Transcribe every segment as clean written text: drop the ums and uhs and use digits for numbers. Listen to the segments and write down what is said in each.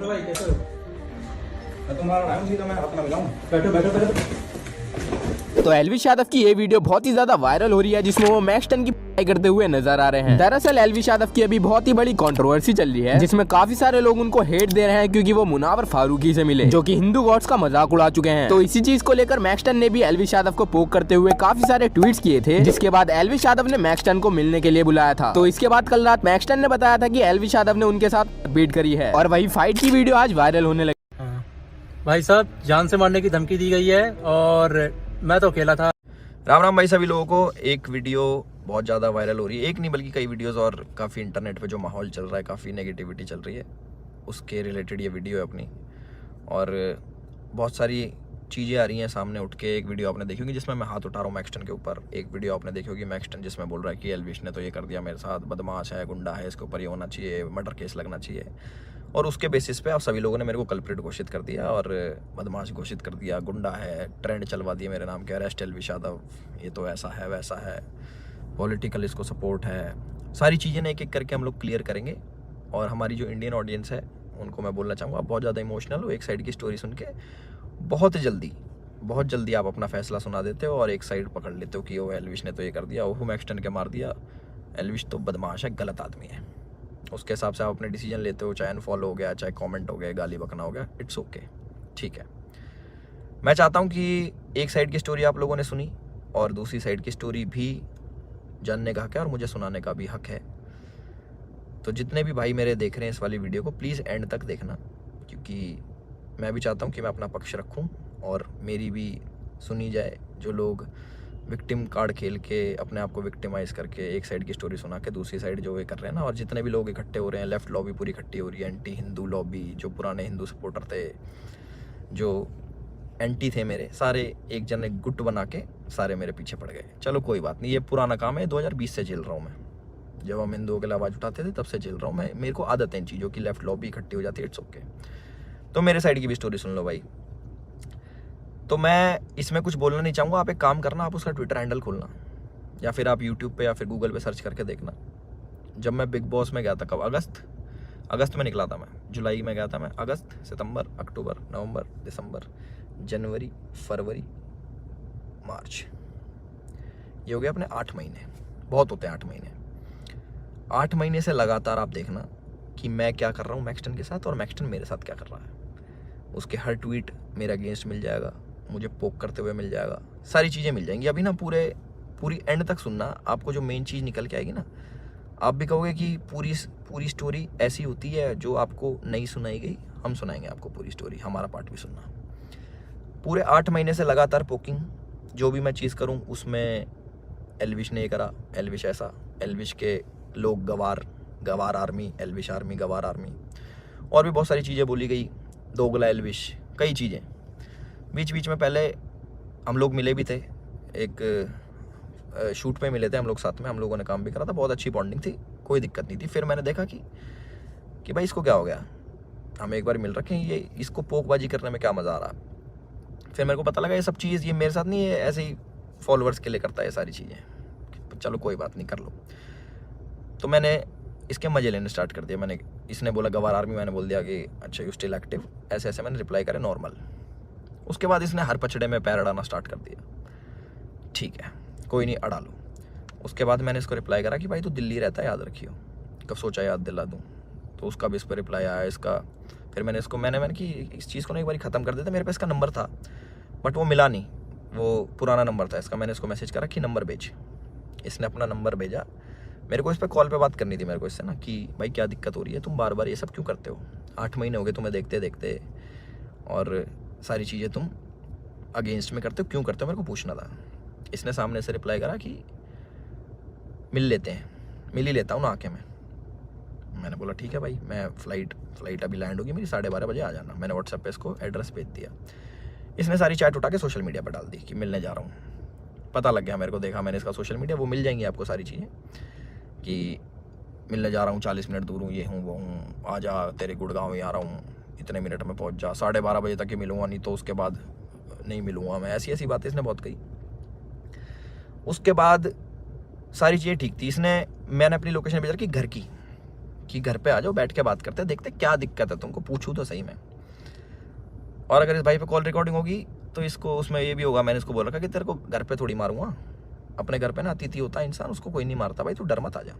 भाई कैसे हो? मैं तुम्हारा नाम सीधा मैं अपना मिलाऊं। बैठो बैठो बैठो। तो एल्विश यादव की ये वीडियो बहुत ही ज्यादा वायरल हो रही है, जिसमें वो मैक्सटन की पढ़ाई करते हुए नजर आ रहे हैं। दरअसल एल्विश यादव की अभी बहुत ही बड़ी कंट्रोवर्सी चल रही है, जिसमें काफी सारे लोग उनको हेट दे रहे हैं क्योंकि वो मुनावर फारूकी से मिले, जो कि हिंदू गॉड्स का मजाक उड़ा चुके हैं। तो इसी चीज को लेकर मैक्सटन ने भी एल्विश यादव को पोक करते हुए काफी सारे ट्वीट्स किए थे, जिसके बाद एल्विश यादव ने मैक्सटन को मिलने के लिए बुलाया था। तो इसके बाद कल रात मैक्सटन ने बताया था कि एल्विश यादव ने उनके साथ बीट करी है और वही फाइट की वीडियो आज वायरल होने लगी। भाई साहब जान से मारने की धमकी दी गई है और मैं तो अकेला था। राम राम भाई सभी लोगों को। एक वीडियो बहुत ज़्यादा वायरल हो रही है, एक नहीं बल्कि कई वीडियोस, और काफ़ी इंटरनेट पे जो माहौल चल रहा है, काफ़ी नेगेटिविटी चल रही है, उसके रिलेटेड ये वीडियो है अपनी। और बहुत सारी चीज़ें आ रही हैं सामने उठ के। एक वीडियो आपने देखी होगी जिसमें मैं हाथ उठा रहा हूँ मैक्सटन के ऊपर। एक वीडियो आपने देखी होगी मैक्सटन जिसमें बोल रहा है कि एल्विश ने तो ये कर दिया मेरे साथ, बदमाश है, गुंडा है, इसके ऊपर ये होना चाहिए, मर्डर केस लगना चाहिए। और उसके बेसिस पे आप सभी लोगों ने मेरे को कल्प्रिट घोषित कर दिया और बदमाश घोषित कर दिया, गुंडा है, ट्रेंड चलवा दिया मेरे नाम के, अरेस्ट एल्विश यादव, ये तो ऐसा है वैसा है, पॉलिटिकल इसको सपोर्ट है। सारी चीज़ें एक एक करके हम लोग क्लियर करेंगे। और हमारी जो इंडियन ऑडियंस है उनको मैं बोलना चाहूँगा, आप बहुत ज़्यादा इमोशनल हो एक साइड की स्टोरी सुन के। बहुत जल्दी आप अपना फैसला सुना देते हो और एक साइड पकड़ लेते हो कि वो एल्विश ने तो ये कर दिया, वो मैक्सटन के मार दिया, एल्विश तो बदमाश है, गलत आदमी है। उसके हिसाब से आप अपने डिसीजन लेते हो, चाहे अनफॉलो हो गया, चाहे कमेंट हो गया, गाली बकना हो गया, इट्स ओके, ठीक है। मैं चाहता हूँ कि एक साइड की स्टोरी आप लोगों ने सुनी और दूसरी साइड की स्टोरी भी जानने का हक है और मुझे सुनाने का भी हक है। तो जितने भी भाई मेरे देख रहे हैं इस वाली वीडियो को, प्लीज़ एंड तक देखना, क्योंकि मैं भी चाहता हूँ कि मैं अपना पक्ष रखूँ और मेरी भी सुनी जाए। जो लोग विक्टिम कार्ड खेल के अपने आप को विक्टिमाइज़ करके एक साइड की स्टोरी सुना के दूसरी साइड जो ये कर रहे हैं ना, और जितने भी लोग इकट्ठे हो रहे हैं, लेफ्ट लॉबी पूरी इकट्ठी हो रही है, एंटी हिंदू लॉबी, जो पुराने हिंदू सपोर्टर थे, जो एंटी थे मेरे, सारे एक जन एक गुट बना के सारे मेरे पीछे पड़ गए। चलो कोई बात नहीं, ये पुराना काम है, 2020 से झेल रहा हूँ मैं। जब हम हिंदुओं के लिए आवाज़ उठाते थे तब से झेल रहा हूँ मैं। मेरे को आदत है इन चीज़ों की, लेफ्ट लॉबी इकट्ठी हो जाती है, इट्स ओके। तो मेरे साइड की भी स्टोरी सुन लो भाई। तो मैं इसमें कुछ बोलना नहीं चाहूँगा, आप एक काम करना, आप उसका ट्विटर हैंडल खोलना या फिर आप यूट्यूब पे या फिर गूगल पे सर्च करके देखना। जब मैं बिग बॉस में गया था, कब, अगस्त में निकला था मैं, जुलाई में गया था मैं, अगस्त, सितंबर, अक्टूबर, नवंबर, दिसंबर, जनवरी, फरवरी, मार्च, ये हो गया अपने 8 महीने। बहुत होते हैं 8 महीने। 8 महीने से लगातार आप देखना कि मैं क्या कर रहा हूँ मैक्सटन के साथ और मैक्सटन मेरे साथ क्या कर रहा है। उसके हर ट्वीट मेरे अगेंस्ट मिल जाएगा, मुझे पोक करते हुए मिल जाएगा, सारी चीज़ें मिल जाएंगी। अभी ना पूरी एंड तक सुनना, आपको जो मेन चीज़ निकल के आएगी ना, आप भी कहोगे कि पूरी स्टोरी ऐसी होती है जो आपको नहीं सुनाई गई। हम सुनाएंगे आपको पूरी स्टोरी, हमारा पार्ट भी सुनना। पूरे 8 महीने से लगातार पोकिंग, जो भी मैं चीज़ करूँ उसमें एल्विश ने ये करा, एल्विश ऐसा, एल्विश के लोग गवार आर्मी, एल्विश आर्मी, गवार आर्मी, और भी बहुत सारी चीज़ें बोली गई, दोगला एल्विश, कई चीज़ें। बीच में पहले हम लोग मिले भी थे, एक शूट पे मिले थे हम लोग साथ में, हम लोगों ने काम भी करा था, बहुत अच्छी बॉन्डिंग थी, कोई दिक्कत नहीं थी। फिर मैंने देखा कि भाई इसको क्या हो गया, हम एक बार मिल रखे हैं, ये इसको पोकबाजी करने में क्या मज़ा आ रहा। फिर मेरे को पता लगा ये सब चीज़ ये मेरे साथ नहीं है, ऐसे ही फॉलोअर्स के लिए करता है ये सारी चीज़ें। चलो कोई बात नहीं, कर लो। तो मैंने इसके मज़े लेने स्टार्ट कर दिया। इसने बोला गवार आर्मी, मैंने बोल दिया कि अच्छा यू स्टिल एक्टिव, ऐसे मैंने रिप्लाई करे नॉर्मल। उसके बाद इसने हर पचड़े में पैर अड़ाना स्टार्ट कर दिया। ठीक है, कोई नहीं, अड़ा लो। उसके बाद मैंने इसको रिप्लाई करा कि भाई तू दिल्ली रहता है, याद रखियो, कब सोचा याद दिला दूँ। तो उसका भी इस पर रिप्लाई आया इसका। फिर मैंने इसको मैंने कि इस चीज़ को ना एक बार ख़त्म कर देता। मेरे पास इसका नंबर था बट वो मिला नहीं, वो पुराना नंबर था इसका। मैंने इसको मैसेज करा कि नंबर भेज। इसने अपना नंबर भेजा। मेरे को इस पर कॉल पे बात करनी थी मेरे को इससे ना, कि भाई क्या दिक्कत हो रही है, तुम बार बार ये सब क्यों करते हो, 8 महीने हो गए तुम्हें देखते, और सारी चीज़ें तुम अगेंस्ट में करते हो, क्यों करते हो, मेरे को पूछना था। इसने सामने से रिप्लाई करा कि मिल लेते हैं, मिल ही लेता हूँ ना आके मैं। मैंने बोला ठीक है भाई, मैं फ़्लाइट अभी लैंड होगी मेरी, 12:30 बजे आ जाना। मैंने व्हाट्सएप पे इसको एड्रेस भेज दिया। इसने सारी चैट उठा के सोशल मीडिया पर डाल दी कि मिलने जा रहा हूँ। पता लग गया मेरे को, देखा मैंने इसका सोशल मीडिया, वो मिल जाएंगी आपको सारी चीज़ें कि मिलने जा रहा हूँ, 40 मिनट दूर हूँ, ये हूँ वो हूँ, आ जा, तेरे गुड़गांव ही आ रहा हूँ, इतने मिनट में पहुँच जा, 12:30 बजे तक ही मिलूँगा, नहीं तो उसके बाद नहीं मिलूँगा मैं। ऐसी बातें इसने बहुत कही। उसके बाद सारी चीज़ें ठीक थी। मैंने अपनी लोकेशन भेज रखी घर की, कि घर पे आ जाओ, बैठ के बात करते हैं, देखते क्या दिक्कत है तुमको, पूछूं तो सही मैं। और अगर इस भाई पे कॉल रिकॉर्डिंग होगी तो इसको उसमें ये भी होगा, मैंने इसको बोल रखा कि तेरे को घर पे थोड़ी मारूंगा, अपने घर पे ना अतिथि होता है इंसान, उसको कोई नहीं मारता भाई, तू डर मत आ जा।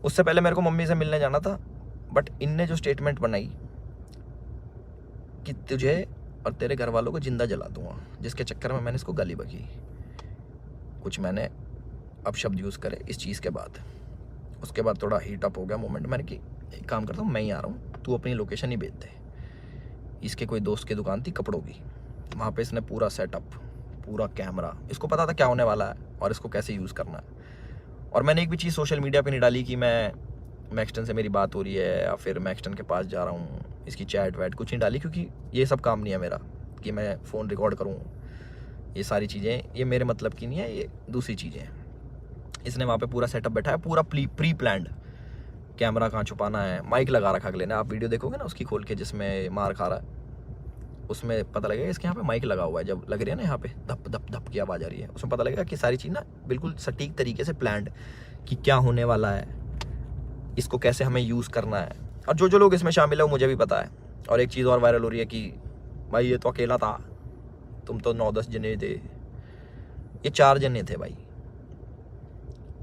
उससे पहले मेरे को मम्मी से मिलने जाना था, बट इनने जो स्टेटमेंट बनाई कि तुझे और तेरे घर वालों को जिंदा जला दूंगा, जिसके चक्कर में मैंने इसको गाली बकी, कुछ मैंने अब शब्द यूज़ करे इस चीज़ के बाद। उसके बाद थोड़ा हीट अप हो गया मोमेंट। मैंने कि एक काम करता हूँ, मैं ही आ रहा हूँ, तू अपनी लोकेशन ही भेज दे। इसके कोई दोस्त की दुकान थी कपड़ों की, वहाँ पे इसने पूरा सेटअप, पूरा कैमरा, इसको पता था क्या होने वाला है और इसको कैसे यूज़ करना है। और मैंने एक भी चीज़ सोशल मीडिया पे नहीं डाली कि मैं मैक्सटन से मेरी बात हो रही है या फिर मैक्सटन के पास जा रहा हूँ, इसकी चैट वैट कुछ नहीं डाली, क्योंकि ये सब काम नहीं है मेरा कि मैं फ़ोन रिकॉर्ड करूँ। ये सारी चीज़ें ये मेरे मतलब की नहीं है, ये दूसरी चीज़ें हैं। इसने वहाँ पे पूरा सेटअप बैठा है, पूरा प्री प्लान्ड, कैमरा कहाँ छुपाना है, माइक लगा रखा अगले ने। आप वीडियो देखोगे ना उसकी खोल के जिसमें मार खा रहा है, उसमें पता लगेगा इसके यहाँ पे माइक लगा हुआ है। जब लग रही है ना यहाँ पे धप धप धप की आवाज़ आ रही है, उसमें पता लगेगा कि सारी चीज़ ना बिल्कुल सटीक तरीके से प्लान्ड, कि क्या होने वाला है, इसको कैसे हमें यूज़ करना है। और जो जो लोग इसमें शामिल है वो मुझे भी पता है। और एक चीज़ और वायरल हो रही है कि भाई ये तो अकेला था, तुम तो 9-10 जने थे, ये 4 जने थे भाई।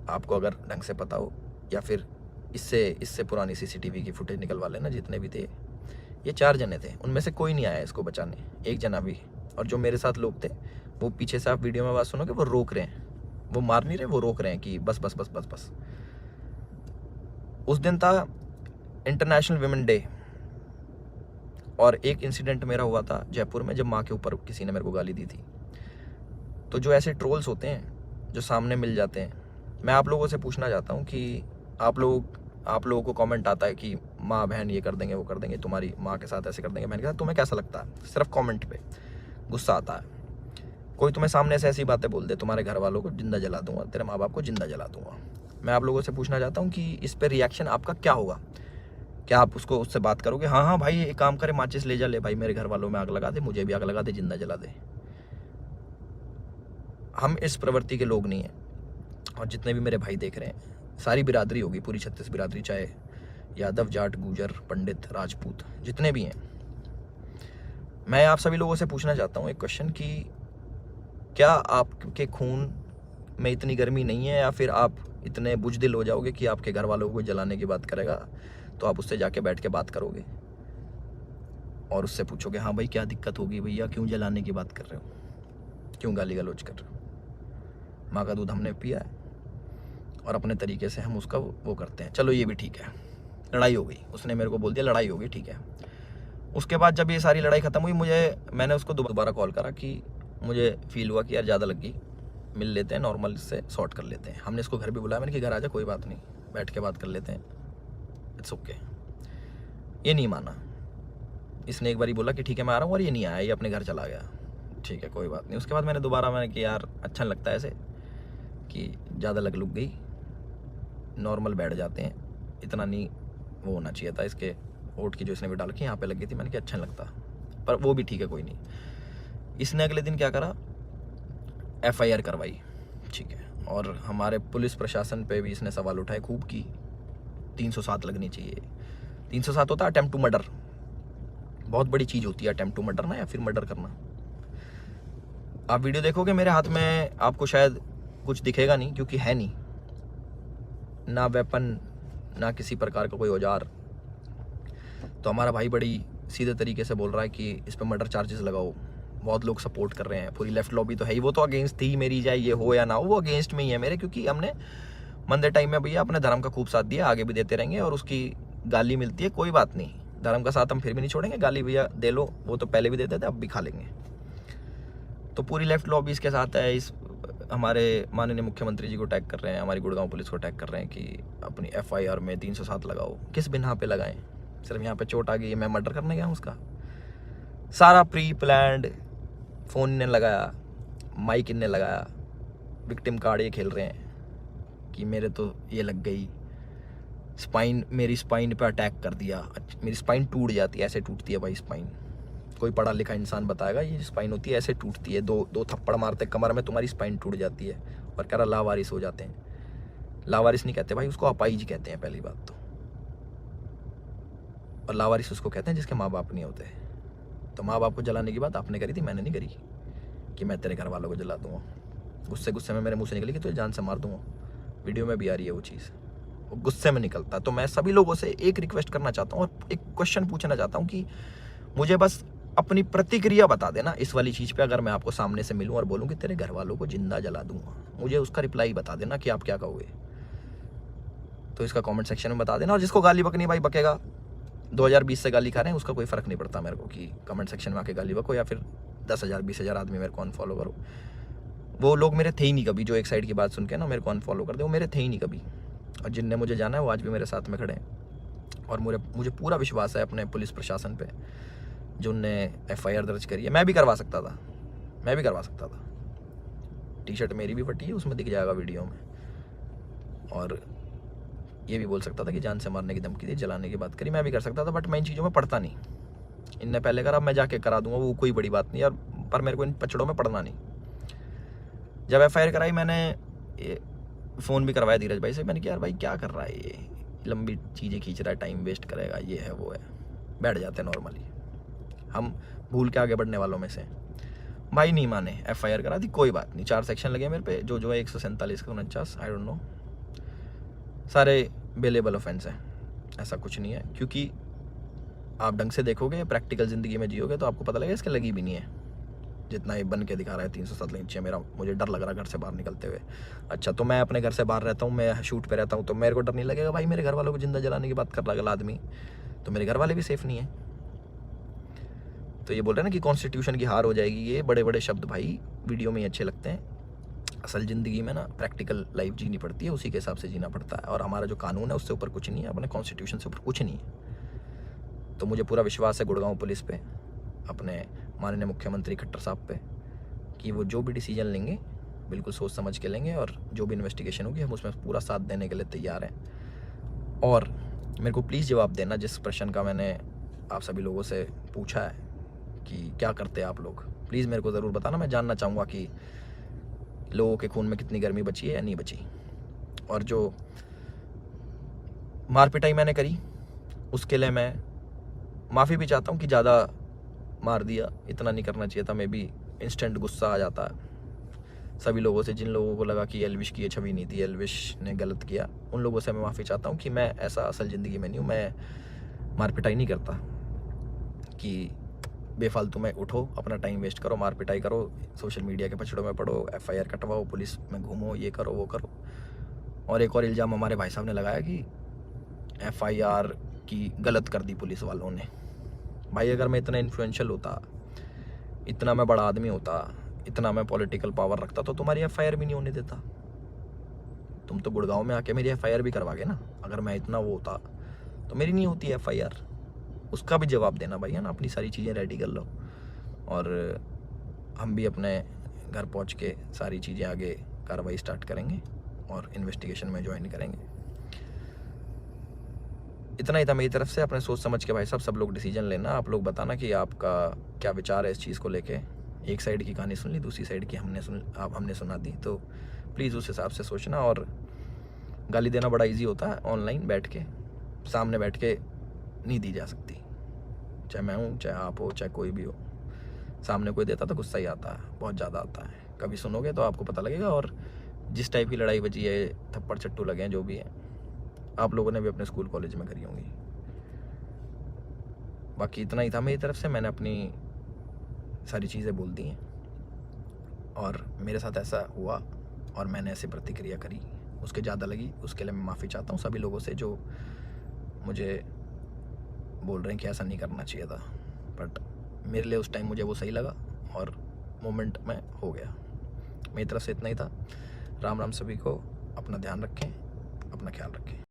आपको अगर ढंग से पता हो, या फिर इससे पुरानी CCTV की फुटेज निकलवा लेना, जितने भी थे ये 4 जने थे, उनमें से कोई नहीं आया इसको बचाने, एक जना भी। और जो मेरे साथ लोग थे वो पीछे से, आप वीडियो में बात सुनोगे, वो रोक रहे हैं, वो मार नहीं रहे, वो रोक रहे हैं कि बस बस बस बस बस। उस दिन था इंटरनेशनल विमेन डे, और एक इंसिडेंट मेरा हुआ था जयपुर में, जब माँ के ऊपर किसी ने मेरे को गाली दी थी। तो जो ऐसे ट्रोल्स होते हैं जो सामने मिल जाते हैं, मैं आप लोगों से पूछना चाहता हूँ कि आप लोगों को कमेंट आता है कि माँ बहन ये कर देंगे वो कर देंगे, तुम्हारी माँ के साथ ऐसे कर देंगे। मैंने कहा तुम्हें कैसा लगता है? सिर्फ कमेंट पे गुस्सा आता है। कोई तुम्हें सामने से ऐसी बातें बोल दे, तुम्हारे घर वालों को जिंदा जला दूंगा, तेरे माँ बाप को जिंदा जला दूंगा। मैं आप लोगों से पूछना चाहता हूँ कि इस पर रिएक्शन आपका क्या होगा? क्या आप उससे बात करोगे, हाँ भाई एक काम करे, माचिस ले जा, ले भाई मेरे घर वालों में आग लगा दे, मुझे भी आग लगा दे, जिंदा जला दे? हम इस प्रवृत्ति के लोग नहीं हैं। और जितने भी मेरे भाई देख रहे हैं, सारी बिरादरी होगी, पूरी 36 बिरादरी, चाहे यादव, जाट, गुजर, पंडित, राजपूत, जितने भी हैं, मैं आप सभी लोगों से पूछना चाहता हूँ एक क्वेश्चन कि क्या आपके खून में इतनी गर्मी नहीं है, या फिर आप इतने बुजदिल हो जाओगे कि आपके घर वालों को जलाने की बात करेगा तो आप उससे जाके बैठ के बात करोगे और उससे पूछोगे, हाँ भाई क्या दिक्कत होगी भैया, क्यों जलाने की बात कर रहे हो, क्यों गाली गलौज कर रहे हो? माँ का दूध हमने पिया है और अपने तरीके से हम उसका वो करते हैं। चलो ये भी ठीक है, लड़ाई हो गई, उसने मेरे को बोल दिया लड़ाई हो गई, ठीक है। उसके बाद जब ये सारी लड़ाई ख़त्म हुई, मैंने उसको दोबारा कॉल करा कि मुझे फील हुआ कि यार ज़्यादा लग गई, मिल लेते हैं, नॉर्मल इससे सॉर्ट कर लेते हैं। हमने इसको घर भी बुलाया, मैंने कि घर आ जा, कोई बात नहीं, बैठ के बात कर लेते हैं, इट्स ओके। ये नहीं माना, इसने एक बार बोला कि ठीक है मैं आ रहा हूँ, और ये नहीं आया, ये अपने घर चला गया, ठीक है कोई बात नहीं। उसके बाद मैंने कि यार अच्छा नहीं लगता ऐसे कि ज़्यादा लग गई, नॉर्मल बैठ जाते हैं, इतना नहीं वो होना चाहिए था। इसके ओट की जो इसने भी डाल के यहाँ पे लग गई थी, मैंने कहा अच्छा नहीं लगता, पर वो भी ठीक है कोई नहीं। इसने अगले दिन क्या करा, FIR करवाई, ठीक है। और हमारे पुलिस प्रशासन पे भी इसने सवाल उठाए खूब की 307 लगनी चाहिए। 307 होता है अटेम्प्ट टू मर्डर, बहुत बड़ी चीज़ होती है अटेम्प्ट टू मर्डर ना, या फिर मर्डर करना। आप वीडियो देखोगे मेरे हाथ में, आपको शायद कुछ दिखेगा नहीं, क्योंकि है नहीं ना वेपन, ना किसी प्रकार का कोई औजार। तो हमारा भाई बड़ी सीधे तरीके से बोल रहा है कि इस पर मर्डर चार्जेस लगाओ। बहुत लोग सपोर्ट कर रहे हैं, पूरी लेफ्ट लॉबी तो है ही, वो तो अगेंस्ट थी मेरी, चाहे ये हो या ना हो, वो अगेंस्ट में ही है मेरे, क्योंकि हमने मंदे टाइम में भैया अपने धर्म का खूब साथ दिया, आगे भी देते रहेंगे। और उसकी गाली मिलती है, कोई बात नहीं, धर्म का साथ हम फिर भी नहीं छोड़ेंगे, गाली भैया दे लो, वो तो पहले भी देते थे, अब भी खा लेंगे। तो पूरी लेफ्ट लॉबी इसके साथ है। इस हमारे माननीय मुख्यमंत्री जी को टैग कर रहे हैं, हमारी गुड़गांव पुलिस को टैग कर रहे हैं कि अपनी FIR में 307 लगाओ। किस बिना पे लगाएं? सिर्फ यहाँ पे चोट आ गई, मैं मर्डर करने गया हूँ उसका? सारा प्री प्लान्ड, फ़ोन इनने लगाया, माइक इनने लगाया, विक्टिम कार्ड ये खेल रहे हैं कि मेरे तो ये लग गई, स्पाइन, मेरी स्पाइन पे अटैक कर दिया, मेरी स्पाइन टूट जाती है, ऐसे टूटती है भाई स्पाइन। कोई पढ़ा लिखा इंसान बताएगा ये स्पाइन होती है, ऐसे टूटती है, दो थप्पड़ मारते कमर में तुम्हारी स्पाइन टूट जाती है, और कह रहा लावारिस हो जाते हैं। लावारिस नहीं कहते भाई, उसको अपाहिज कहते हैं पहली बात तो। और लावारिस उसको कहते हैं जिसके माँ बाप नहीं होते। तो माँ बाप को जलाने की बात आपने करी थी, मैंने नहीं करी कि मैं तेरे घर वालों को जला दूंगा। गुस्से में मेरे मुंह से निकली कि तुझे जान से मार दूंगा। वीडियो में भी आ रही है वो चीज़, वो गुस्से में निकलता। तो मैं सभी लोगों से एक रिक्वेस्ट करना चाहता हूँ और एक क्वेश्चन पूछना चाहता हूँ कि मुझे बस अपनी प्रतिक्रिया बता देना इस वाली चीज़ पे। अगर मैं आपको सामने से मिलूँ और बोलूँ कि तेरे घर वालों को जिंदा जला दूंगा, मुझे उसका रिप्लाई बता देना कि आप क्या कहोगे। तो इसका कमेंट सेक्शन में बता देना। और जिसको गाली बकनी भाई बकेगा, 2020 से गाली खा रहे हैं उसका कोई फ़र्क नहीं पड़ता मेरे को कि कमेंट सेक्शन में आके गाली बको या फिर 10,000 20,000 आदमी मेरे को अनफॉलो करो। वो लोग मेरे थे ही नहीं कभी, जो एक साइड की बात सुन के ना मेरे को अनफॉलो कर दे, वो मेरे थे ही नहीं कभी। और जिनने मुझे जाना है वो आज भी मेरे साथ में खड़े हैं। और मुझे पूरा विश्वास है अपने पुलिस प्रशासन पे, जो उनने FIR दर्ज करी है। मैं भी करवा सकता था। टी-शर्ट मेरी भी फटी है, उसमें दिख जाएगा वीडियो में। और ये भी बोल सकता था कि जान से मारने की धमकी दी, जलाने की बात करी, मैं भी कर सकता था। बट मैं इन चीज़ों में पढ़ता नहीं। इनने पहले करा, मैं जाके करा दूंगा, वो कोई बड़ी बात नहीं यार। पर मेरे को इन पचड़ों में पढ़ना नहीं। जब FIR कराई मैंने फ़ोन भी करवाया धीरज भाई से। मैंने कहा यार भाई क्या कर रहा है ये, लंबी चीज़ें खींच रहा है, टाइम वेस्ट करेगा, ये है वो है। बैठ जाते हैं नॉर्मली, हम भूल के आगे बढ़ने वालों में से। भाई नहीं माने, FIR करा दी, कोई बात नहीं। 4 सेक्शन लगे मेरे पे, जो है 147 का 49, आई डोंट नो, सारे बेलेबल ऑफेंस है। ऐसा कुछ नहीं है, क्योंकि आप ढंग से देखोगे, प्रैक्टिकल ज़िंदगी में जियोगे तो आपको पता लगेगा इसके लगी भी नहीं है। जितना ये बन के दिखा रहा है 307 नीचे, मुझे डर लग रहा है घर से बाहर निकलते हुए। अच्छा, तो मैं अपने घर से बाहर रहता हूँ, मैं शूट पे रहता हूँ, तो मेरे को डर नहीं लगेगा भाई मेरे घर वालों को जिंदा जलाने की बात कर रहा अगला आदमी, तो मेरे घर वाले भी सेफ नहीं है। तो ये बोल रहे हैं ना कि कॉन्स्टिट्यूशन की हार हो जाएगी, ये बड़े बड़े शब्द भाई वीडियो में ही अच्छे लगते हैं। असल ज़िंदगी में ना प्रैक्टिकल लाइफ जीनी पड़ती है, उसी के हिसाब से जीना पड़ता है। और हमारा जो कानून है उससे ऊपर कुछ नहीं है, अपने कॉन्स्टिट्यूशन से ऊपर कुछ नहीं है। तो मुझे पूरा विश्वास है गुड़गांव पुलिस पे, अपने माननीय मुख्यमंत्री खट्टर साहब पे, कि वो जो भी डिसीजन लेंगे बिल्कुल सोच समझ के लेंगे। और जो भी इन्वेस्टिगेशन होगी हम उसमें पूरा साथ देने के लिए तैयार हैं। और मेरे को प्लीज़ जवाब देना जिस प्रश्न का मैंने आप सभी लोगों से पूछा है कि क्या करते हैं आप लोग, प्लीज़ मेरे को ज़रूर बताना। मैं जानना चाहूँगा कि लोगों के खून में कितनी गर्मी बची है या नहीं बची। और जो मार पिटाई मैंने करी उसके लिए मैं माफ़ी भी चाहता हूँ कि ज़्यादा मार दिया, इतना नहीं करना चाहिए था। मैं भी इंस्टेंट गुस्सा आ जाता है सभी लोगों से, जिन लोगों को लगा कि एल्विश की ये छवि नहीं थी, एल्विश ने गलत किया, उन लोगों से मैं माफ़ी चाहता हूँ कि मैं ऐसा असल ज़िंदगी में नहीं हूँ। मैं मार पिटाई नहीं करता कि बेफालतू में उठो, अपना टाइम वेस्ट करो, मार पिटाई करो, सोशल मीडिया के पछड़ों में पड़ो, FIR कटवाओ, पुलिस में घूमो, ये करो वो करो। और एक और इल्ज़ाम हमारे भाई साहब ने लगाया कि FIR की गलत कर दी पुलिस वालों ने। भाई अगर मैं इतना इन्फ्लुएंशियल होता, इतना मैं बड़ा आदमी होता, इतना मैं पॉलिटिकल पावर रखता, तो तुम्हारी FIR भी नहीं होने देता। तुम तो गुड़गांव में आके मेरी FIR भी करवागे ना। अगर मैं इतना वो होता तो मेरी नहीं होती FIR। उसका भी जवाब देना भाई, है ना। अपनी सारी चीज़ें रेडी कर लो और हम भी अपने घर पहुंच के सारी चीज़ें आगे कार्रवाई स्टार्ट करेंगे और इन्वेस्टिगेशन में ज्वाइन करेंगे। इतना ही था मेरी तरफ से। अपने सोच समझ के भाई साहब सब लोग डिसीजन लेना। आप लोग बताना कि आपका क्या विचार है इस चीज़ को लेके। एक साइड की कहानी सुन ली, दूसरी साइड की हमने सुना दी, तो प्लीज़ उस हिसाब से सोचना। और गाली देना बड़ा इजी होता है, ऑनलाइन बैठ के, सामने बैठ के नहीं दी जा सकती। चाहे मैं हूँ, चाहे आप हो, चाहे कोई भी हो, सामने कोई देता तो गुस्सा ही आता है, बहुत ज़्यादा आता है। कभी सुनोगे तो आपको पता लगेगा। और जिस टाइप की लड़ाई बची है, थप्पड़ चट्टू लगे हैं, जो भी है, आप लोगों ने भी अपने स्कूल कॉलेज में करी होंगी। बाकी इतना ही था मेरी तरफ से। मैंने अपनी सारी चीज़ें बोल दी हैं और मेरे साथ ऐसा हुआ और मैंने ऐसे प्रतिक्रिया करी, उसके ज़्यादा लगी, उसके लिए मैं माफ़ी चाहता हूँ सभी लोगों से जो मुझे बोल रहे हैं कि ऐसा नहीं करना चाहिए था। बट मेरे लिए उस टाइम मुझे वो सही लगा और मोमेंट में हो गया। मेरी तरफ से इतना ही था। राम राम सभी को। अपना ध्यान रखें, अपना ख्याल रखें।